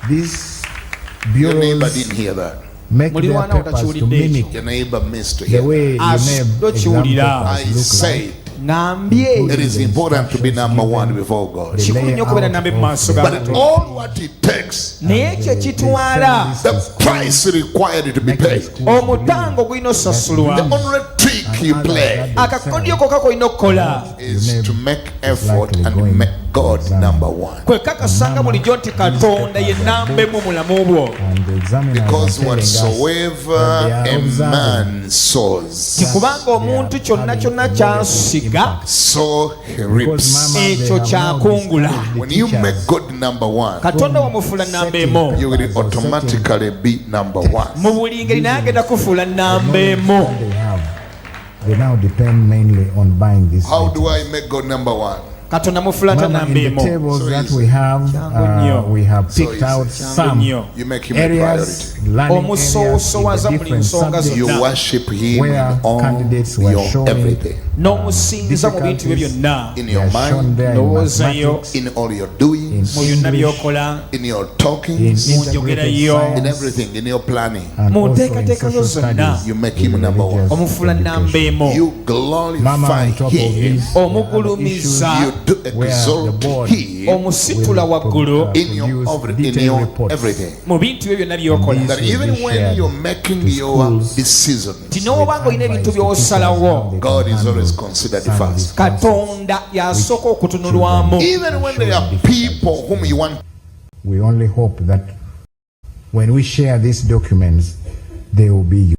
These Your neighbor bureaus didn't hear that. make their papers to mimic Your neighbor missed to the hear way that. your name I said it is important to be number one before God. But all what it takes, the price required to be paid, the only trick you play is to make effort and make God number one. Because whatsoever a man sows, so he reaps. When you make God number one, you will automatically be number one. They now depend mainly on buying this. How do I make God number one? Mama, in the tables that we have picked out some areas, learning areas in the different subjects. You worship Him where on candidates were your showing everything. difficulties In your mind, there in mathematics, in all your doings, in your talking, in integrated in science, everything, in your planning. and also in social studies. You make Him number one. You Mama, glorify on top of Him. this, there are issues You do where the exalt board Him in your everything. That even when you're making your decisions, God is always considered first. Even when there are people whom you want, we only hope that when we share these documents, they will be used.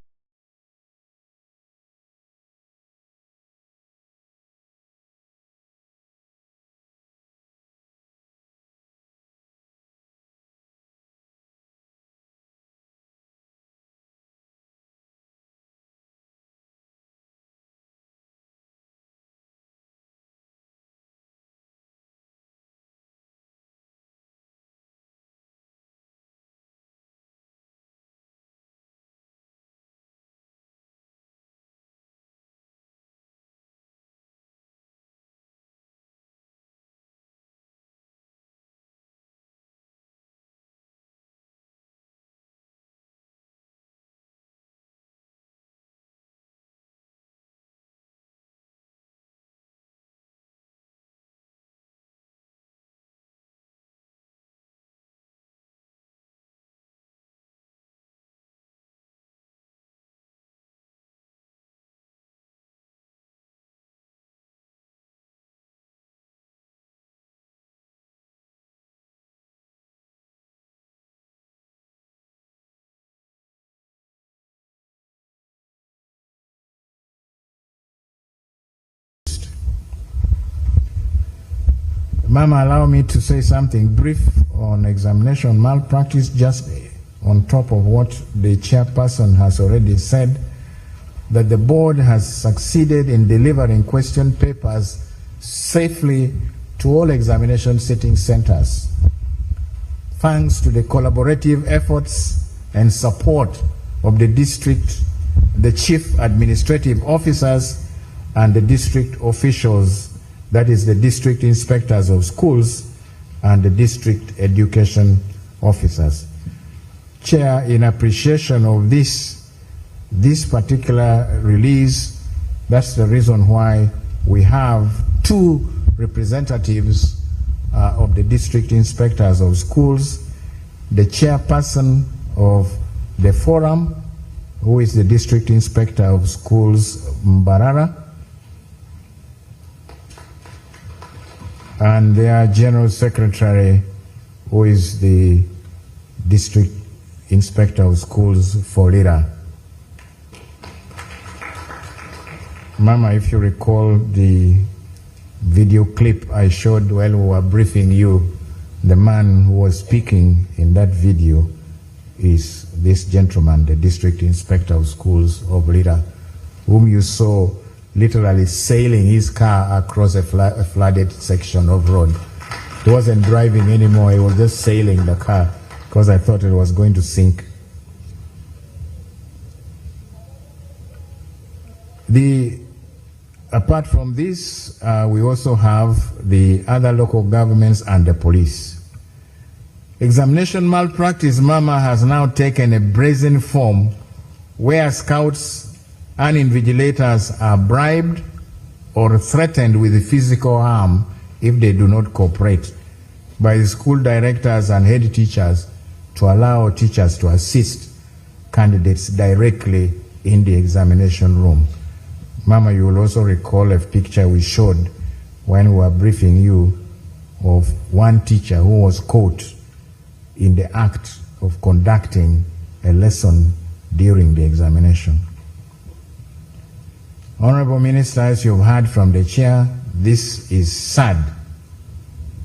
Mama, allow me to say something brief on examination malpractice, just on top of what the chairperson has already said, that the board has succeeded in delivering question papers safely to all examination sitting centers, thanks to the collaborative efforts and support of the district, the chief administrative officers, and the district officials, that is the district inspectors of schools and the district education officers. Chair, in appreciation of this particular release, that's the reason why we have two representatives of the district inspectors of schools, the chairperson of the forum, who is the district inspector of schools, Mbarara, and their general secretary, who is the district inspector of schools for Lira. Mama, if you recall the video clip I showed while we were briefing you, the man who was speaking in that video is this gentleman, the district inspector of schools of Lira, whom you saw literally sailing his car across a flooded section of road. He wasn't driving anymore, he was just sailing the car because I thought it was going to sink. Apart from this, we also have the other local governments and the police. Examination malpractice, Mama, has now taken a brazen form where scouts and invigilators are bribed or threatened with physical harm if they do not cooperate by the school directors and head teachers to allow teachers to assist candidates directly in the examination room. Mama, you will also recall a picture we showed when we were briefing you of one teacher who was caught in the act of conducting a lesson during the examination. Honorable Ministers, you've heard from the chair, this is sad,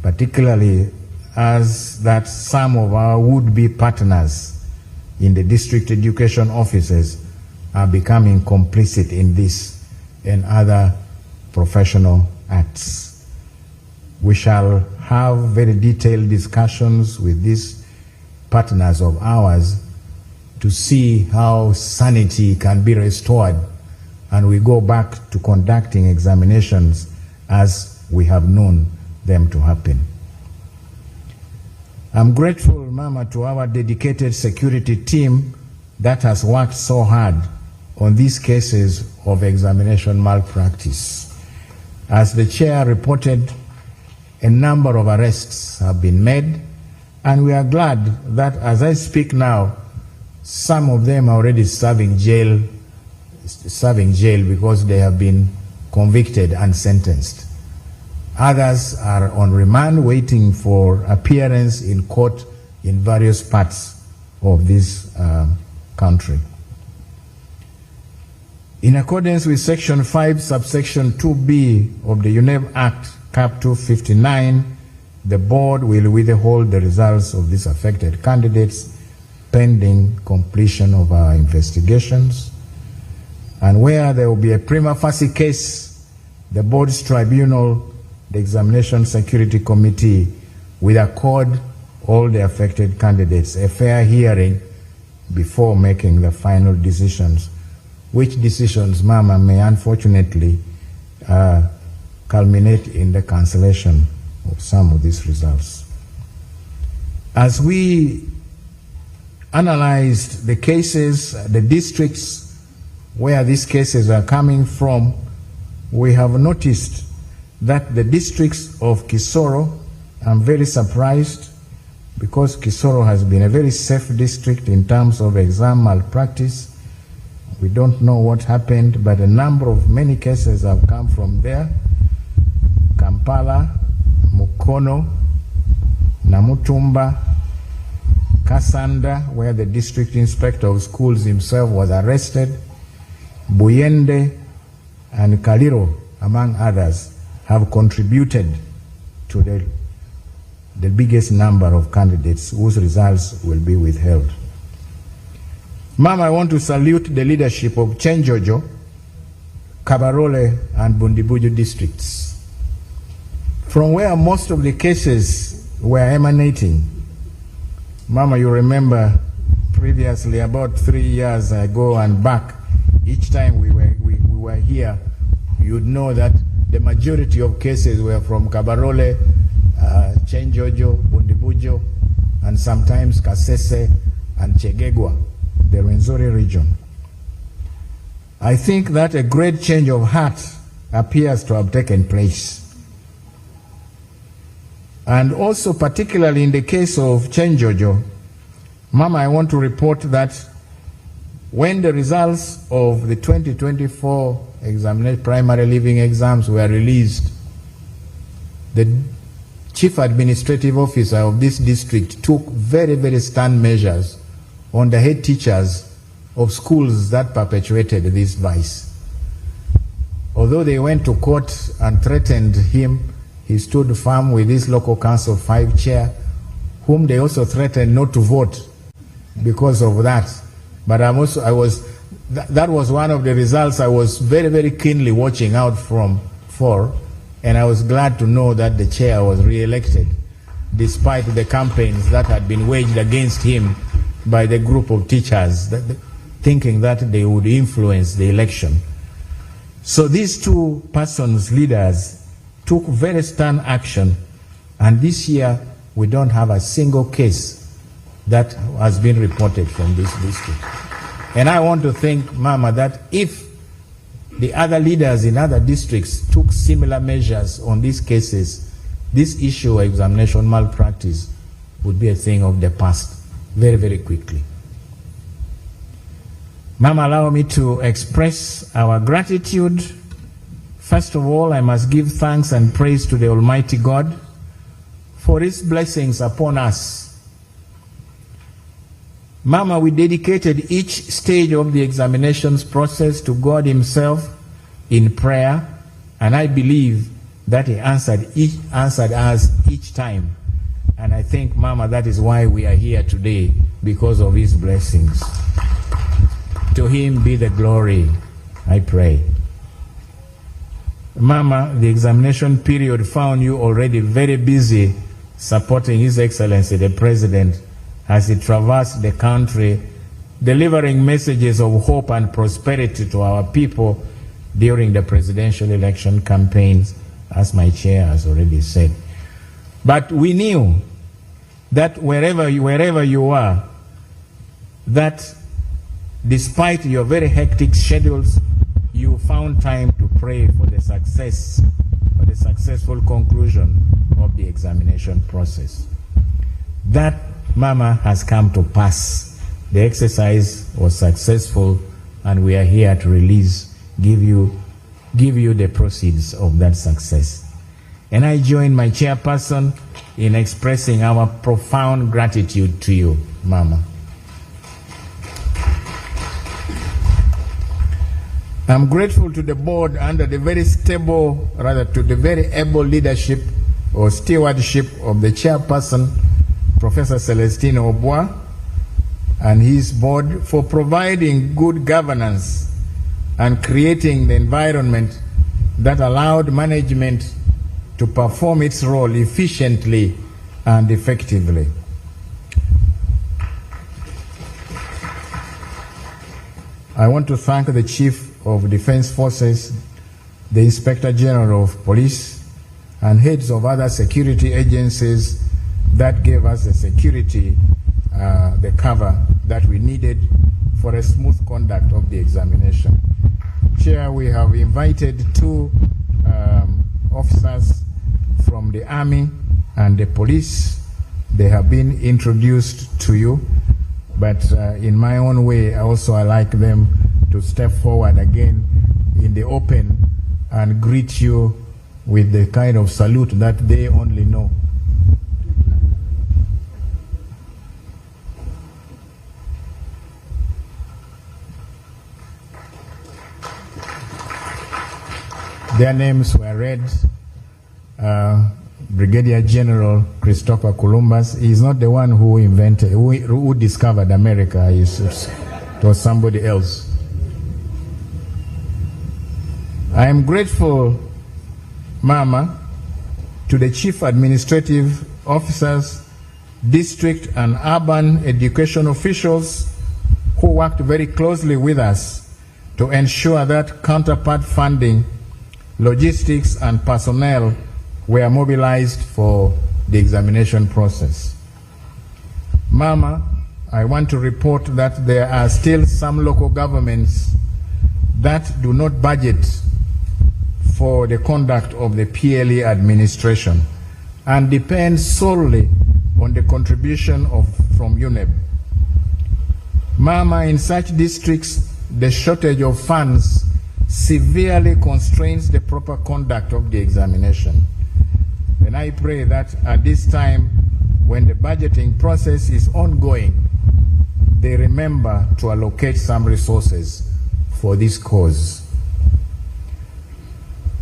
particularly as that some of our would-be partners in the district education offices are becoming complicit in this and other professional acts. We shall have very detailed discussions with these partners of ours to see how sanity can be restored and we go back to conducting examinations as we have known them to happen. I'm grateful, Mama, to our dedicated security team that has worked so hard on these cases of examination malpractice. As the chair reported, a number of arrests have been made, and we are glad that as I speak now, some of them are already serving jail because they have been convicted and sentenced. Others are on remand waiting for appearance in court in various parts of this country. In accordance with Section 5, subsection 2B of the UNEB Act, Cap 259, the board will withhold the results of these affected candidates pending completion of our investigations. And where there will be a prima facie case, the board's tribunal, the Examination Security Committee, will accord all the affected candidates a fair hearing before making the final decisions, which decisions, Mama, may unfortunately culminate in the cancellation of some of these results. As we analyzed the cases, the districts where these cases are coming from, we have noticed that the districts of Kisoro, I'm very surprised because Kisoro has been a very safe district in terms of exam malpractice. We don't know what happened, but a number of many cases have come from there. Kampala, Mukono, Namutumba, Kasanda, where the district inspector of schools himself was arrested, Buyende and Kaliro, among others, have contributed to the biggest number of candidates whose results will be withheld. Ma'am, I want to salute the leadership of Chenjojo, Kabarole, and Bundibujo districts, from where most of the cases were emanating. Mama, you remember previously, about 3 years ago and back, each time we were here, you'd know that the majority of cases were from Kabarole, Chenjojo, Bundibujo, and sometimes Kasese and Chegegwa, the Rwenzori region. I think that a great change of heart appears to have taken place. And also, particularly in the case of Chenjojo, Mama, I want to report that when the results of the 2024 primary leaving exams were released, the chief administrative officer of this district took very, very stern measures on the head teachers of schools that perpetuated this vice. Although they went to court and threatened him, he stood firm with his local council 5 chair, whom they also threatened not to vote because of that. But that was one of the results I was very, very keenly watching out for, and I was glad to know that the chair was re-elected, despite the campaigns that had been waged against him by the group of teachers, thinking that they would influence the election. So these two persons, leaders, took very stern action, and this year we don't have a single case that has been reported from this district. And I want to think, Mama, that if the other leaders in other districts took similar measures on these cases, this issue of examination malpractice would be a thing of the past very, very quickly. Mama, allow me to express our gratitude. First of all, I must give thanks and praise to the Almighty God for His blessings upon us. Mama, we dedicated each stage of the examinations process to God Himself in prayer, and I believe that He answered us each time. And I think, Mama, that is why we are here today, because of His blessings. To Him be the glory, I pray. Mama, the examination period found you already very busy supporting His Excellency the President as he traversed the country, delivering messages of hope and prosperity to our people during the presidential election campaigns, as my chair has already said. But we knew that wherever you are, that despite your very hectic schedules, you found time to pray for the successful conclusion of the examination process. That, Mama, has come to pass. The exercise was successful, and we are here to give you the proceeds of that success. And I join my chairperson in expressing our profound gratitude to you, Mama. I'm grateful to the board under the very to the very able leadership or stewardship of the chairperson, Professor Celestino Obwa, and his board for providing good governance and creating the environment that allowed management to perform its role efficiently and effectively. I want to thank the Chief of Defense Forces, the Inspector General of Police, and heads of other security agencies that gave us the security, the cover that we needed for a smooth conduct of the examination. Chair, we have invited two officers from the Army and the police. They have been introduced to you, but in my own way, also I like them to step forward again in the open and greet you with the kind of salute that they only know. Their names were read. Brigadier General Christopher Columbus. He is not the one who discovered America. It was somebody else. I am grateful, Mama, to the Chief Administrative Officers, District and Urban Education officials who worked very closely with us to ensure that counterpart funding, logistics, and personnel were mobilized for the examination process. Mama, I want to report that there are still some local governments that do not budget for the conduct of the PLE administration and depend solely on the contribution from UNEP. Mama, in such districts, the shortage of funds severely constrains the proper conduct of the examination. And I pray that at this time, when the budgeting process is ongoing, they remember to allocate some resources for this cause.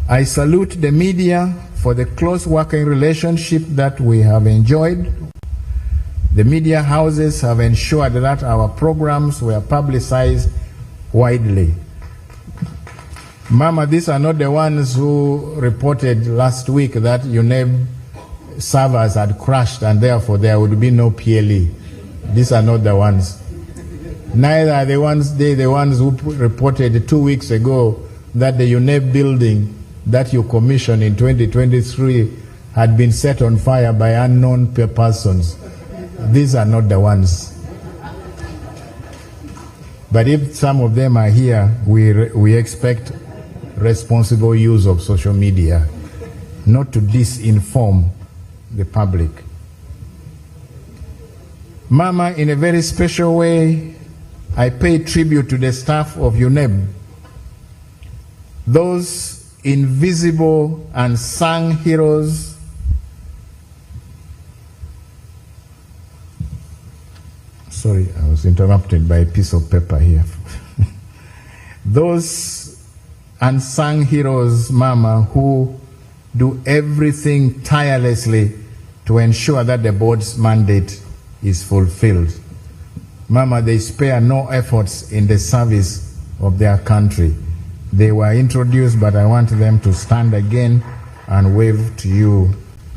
I salute the media for the close working relationship that we have enjoyed. The media houses have ensured that our programs were publicized widely. Mama, these are not the ones who reported last week that UNEB servers had crashed and therefore there would be no PLE. These are not the ones. Neither are the ones who reported 2 weeks ago that the UNEB building that you commissioned in 2023 had been set on fire by unknown persons. These are not the ones. But if some of them are here, we expect responsible use of social media, not to disinform the public. Mama, in a very special way, I pay tribute to the staff of UNEB, those invisible unsung heroes Sorry, I was interrupted by a piece of paper here. Those unsung heroes, Mama, who do everything tirelessly to ensure that the board's mandate is fulfilled. Mama, they spare no efforts in the service of their country. They were introduced, but I want them to stand again and wave to you.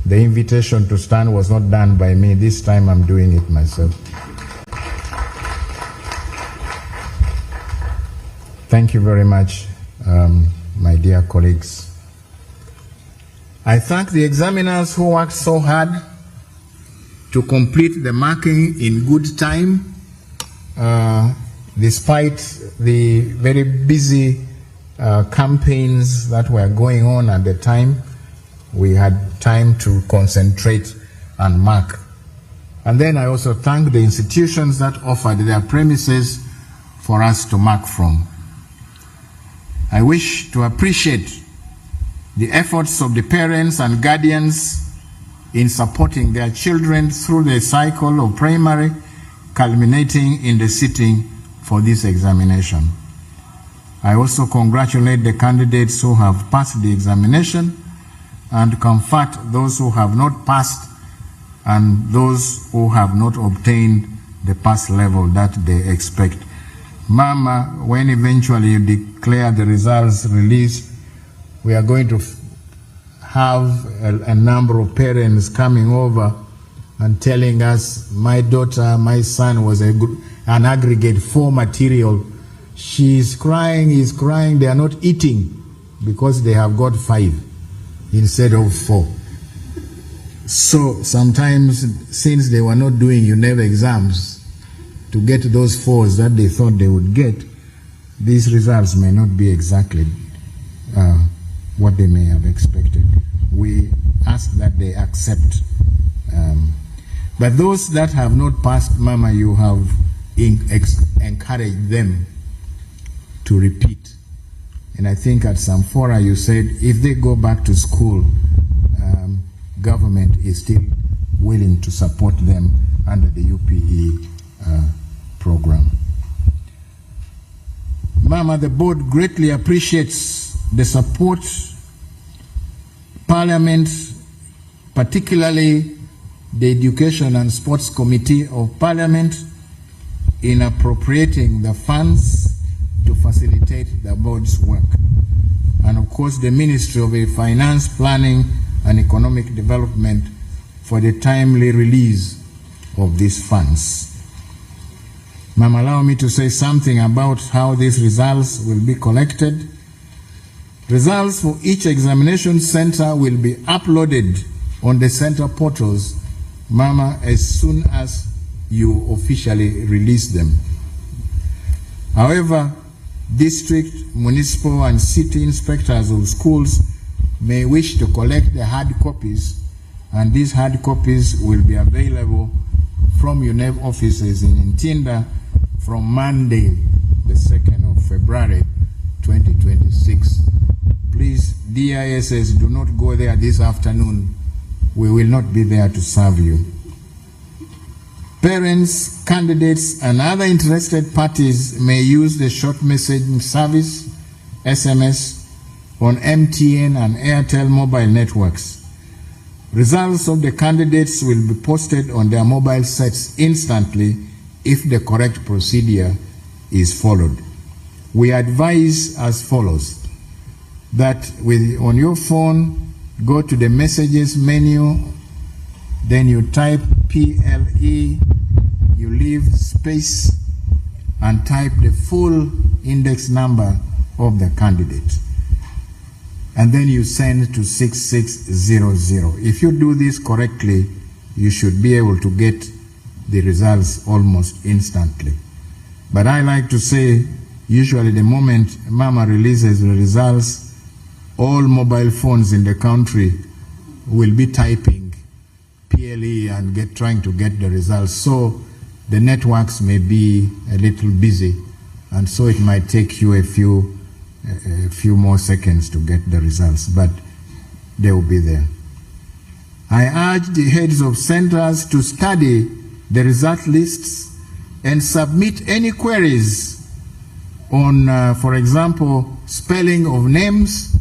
The invitation to stand was not done by me. This time I'm doing it myself. Thank you very much, my dear colleagues. I thank the examiners who worked so hard to complete the marking in good time, despite the very busy campaigns that were going on at the time. We had time to concentrate and mark. And then I also thank the institutions that offered their premises for us to mark from. I wish to appreciate the efforts of the parents and guardians in supporting their children through the cycle of primary, culminating in the sitting for this examination. I also congratulate the candidates who have passed the examination and comfort those who have not passed and those who have not obtained the pass level that they expect. Mama, when eventually you declare the results released, we are going to have a number of parents coming over and telling us, my daughter, my son was an aggregate 4 material. She's crying, he's crying, they are not eating because they have got 5 instead of 4. So sometimes, since they were not doing UNEV exams to get those 4s that they thought they would get, these results may not be exactly what they may have expected. We ask that they accept. But those that have not passed, Mama, you have encouraged them to repeat. And I think at some fora you said if they go back to school, government is still willing to support them under the UPE program. Mama, the board greatly appreciates the support Parliament, particularly the Education and Sports Committee of Parliament, in appropriating the funds to facilitate the board's work. And of course the Ministry of Finance, Planning and Economic Development for the timely release of these funds. Ma'am, allow me to say something about how these results will be collected. Results for each examination center will be uploaded on the center portals, Mama, as soon as you officially release them. However, district, municipal, and city inspectors of schools may wish to collect the hard copies, and these hard copies will be available from UNEV offices in Ntinda from Monday, the 2nd of February, 2026. Please, DISS, do not go there this afternoon. We will not be there to serve you. Parents, candidates, and other interested parties may use the short messaging service, SMS, on MTN and Airtel mobile networks. Results of the candidates will be posted on their mobile sets instantly if the correct procedure is followed. We advise as follows, that on your phone, go to the messages menu, then you type PLE, you leave space, and type the full index number of the candidate. and then you send to 6600. If you do this correctly, you should be able to get the results almost instantly. But I like to say, usually the moment Mama releases the results, all mobile phones in the country will be typing PLE and trying to get the results. So the networks may be a little busy, and so it might take you a few more seconds to get the results, but they will be there. I urge the heads of centers to study the result lists and submit any queries on, for example, spelling of names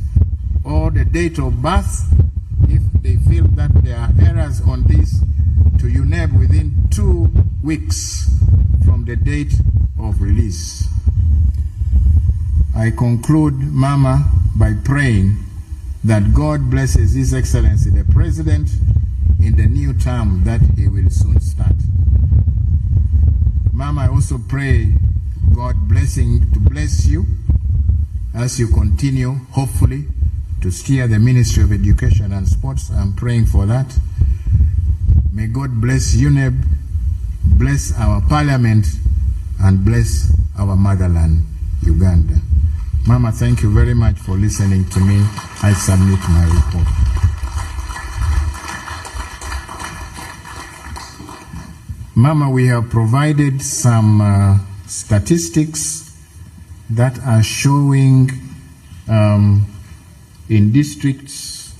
or the date of birth, if they feel that there are errors on this, to UNEB within 2 weeks from the date of release. I conclude, Mama, by praying that God blesses His Excellency the President in the new term that he will soon start. Mama, I also pray God to bless you as you continue, hopefully, to steer the Ministry of Education and Sports. I'm praying for that. May God bless UNEB, bless our Parliament, and bless our motherland, Uganda. Mama, thank you very much for listening to me. I submit my report. Mama, we have provided some statistics that are showing in districts,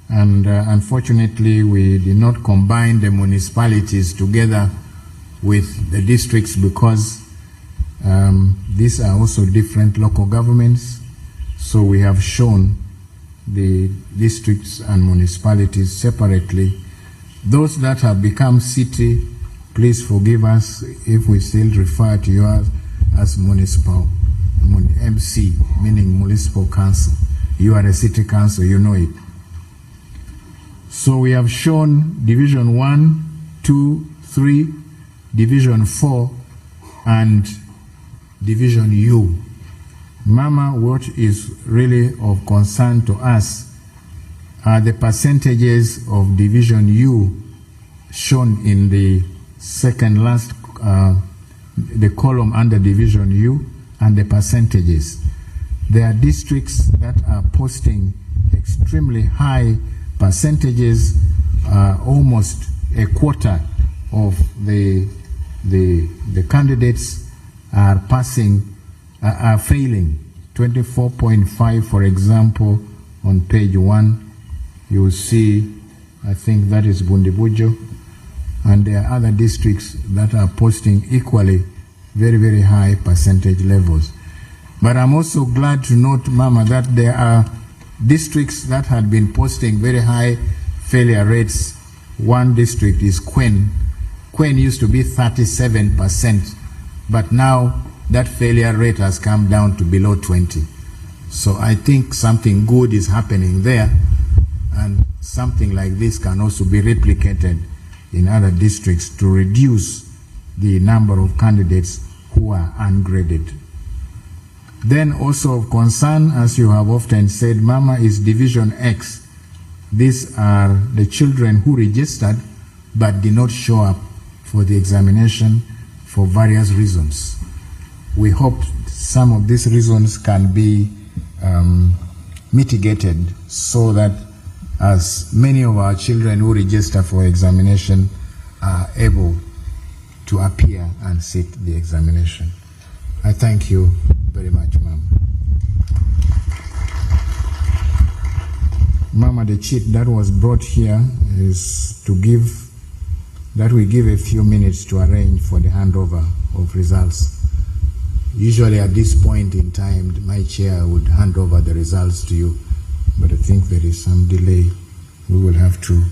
and unfortunately we did not combine the municipalities together with the districts because these are also different local governments. So we have shown the districts and municipalities separately. Those that have become city, please forgive us if we still refer to you as municipal, MC, meaning municipal council. You are a city council, you know it. So we have shown Division 1, 2, 3, Division 4, and Division U. Mama, what is really of concern to us are the percentages of Division U shown in the second last, the column under Division U, and the percentages. There are districts that are posting extremely high percentages, almost a quarter of the candidates are failing. 24.5, for example, on page 1, you will see, I think that is Bundibujo, and there are other districts that are posting equally very, very high percentage levels. But I'm also glad to note, Mama, that there are districts that had been posting very high failure rates. One district is Quen. Quen used to be 37%, but now that failure rate has come down to below 20. So I think something good is happening there, and something like this can also be replicated in other districts to reduce the number of candidates who are ungraded. Then also of concern, as you have often said, Mama, is Division X. These are the children who registered but did not show up for the examination for various reasons. We hope some of these reasons can be mitigated so that as many of our children who register for examination are able to appear and sit the examination. I thank you very much, Ma'am. Mama, the cheat that was brought here is to give, that we give a few minutes to arrange for the handover of results. Usually at this point in time, my chair would hand over the results to you, but I think there is some delay. We will have to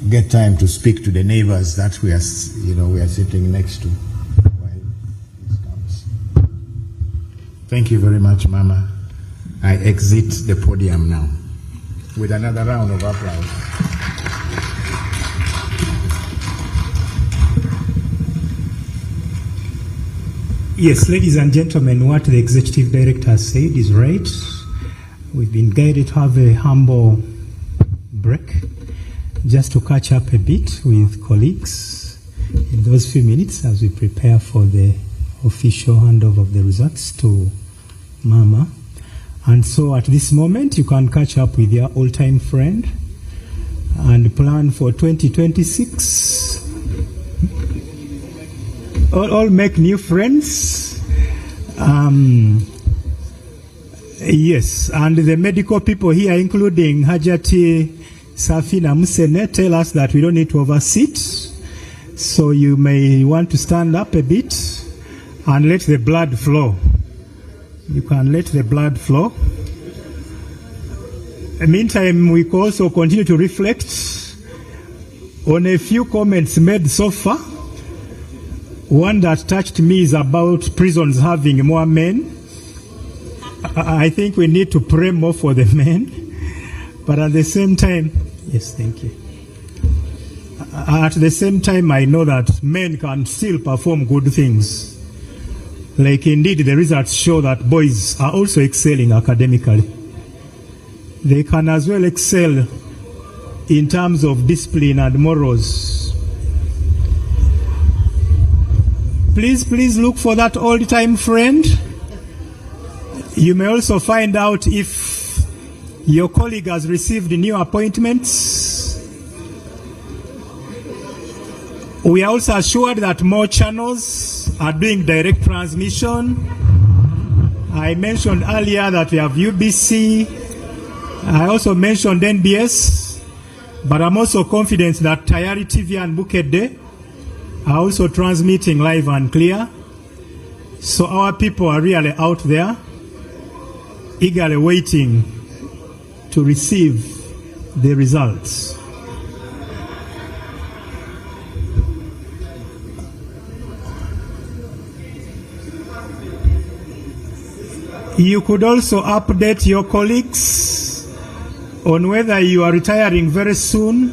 get time to speak to the neighbors that we are sitting next to while this comes. Thank you very much, Mama. I exit the podium now with another round of applause. Yes, ladies and gentlemen, what the Executive Director has said is right. We've been guided to have a humble break just to catch up a bit with colleagues in those few minutes as we prepare for the official handover of the results to Mama. And so at this moment, you can catch up with your old-time friend and plan for 2026. All make new friends. Yes, and the medical people here, including Hajati Safina Musene, tell us that we don't need to oversit. So you may want to stand up a bit and let the blood flow. You can let the blood flow. In the meantime, we can also continue to reflect on a few comments made so far. One that touched me is about prisons having more men. I think we need to pray more for the men. But at the same time, yes, thank you. At the same time, I know that men can still perform good things. Like indeed, the results show that boys are also excelling academically. They can as well excel in terms of discipline and morals. Please look for that old-time friend. You may also find out if your colleague has received new appointments. We are also assured that more channels are doing direct transmission. I mentioned earlier that we have UBC. I also mentioned NBS. But I'm also confident that Tayari TV and Bukede are also transmitting live and clear. So our people are really out there, eagerly waiting to receive the results. You could also update your colleagues on whether you are retiring very soon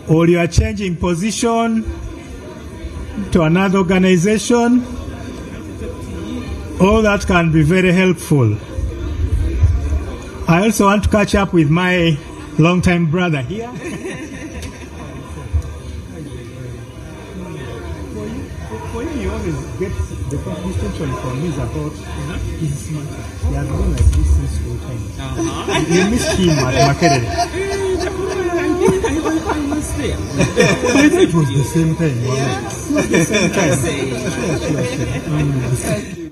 or you are changing position to another organization. All that can be very helpful. I also want to catch up with my longtime brother here. For you, you always get the distinction from me is about his matter. He has been like this since full time. You missed him at Makerere. I was there. It was the same time. Yes, the same time. Thank you.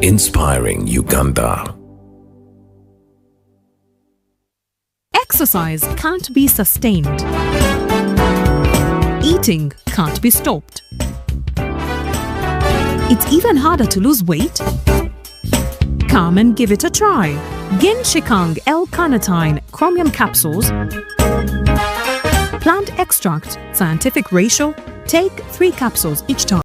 Inspiring Uganda. Exercise can't be sustained. Eating can't be stopped. It's even harder to lose weight. Come and give it a try. Genshikang L-carnitine chromium capsules. Plant extract, scientific ratio. Take 3 capsules each time.